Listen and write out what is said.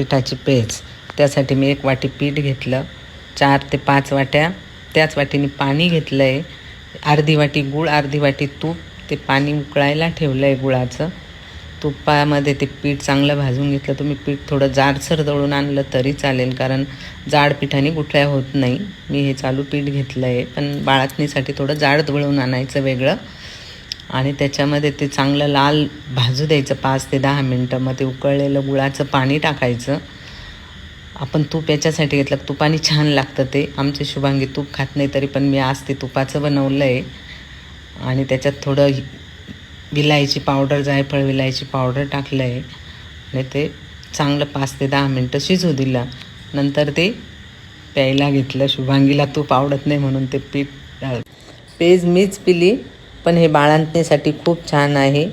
पिठाची पेज, त्यासाठी मी 1 वाटी पीठ घेतलं, 4 ते 5 वाट्या त्याच वाटीने पाणी घेतलं आहे, अर्धी वाटी गूळ, अर्धी वाटी तूप. ते पाणी उकळायला ठेवलं आहे गुळाचं. तुपामध्ये ते पीठ चांगलं भाजून घेतलं. तुम्ही पीठ थोडं जाडसर दळून आणलं तरी चालेल, कारण जाड पिठाने गुठळ्या होत नाही. मी हे चालू पीठ घेतलं आहे, पण बाळातणीसाठी थोडं जाड दळून आणायचं वेगळं. आणि त्याच्यामध्ये ते चांगलं लाल भाजू द्यायचं 5 ते 10 मिनटं. मग ते उकळलेलं गुळाचं पाणी टाकायचं. आपण तूप याच्यासाठी घेतलं, तुपाने छान लागतं ते. आमचे शुभांगी तूप खात नाही, तरी पण मी आज ते तुपाचं बनवलं आहे. आणि त्याच्यात थोडं विलायची पावडर, जायफळ विलायची पावडर टाकलं आहे. आणि ते चांगलं 5 ते 10 मिनटं शिजू दिलं. नंतर ते प्यायला घेतलं. शुभांगीला तूप आवडत नाही म्हणून ते पेज मीच पिली, पण हे बाळंतणीसाठी खूप छान आहे.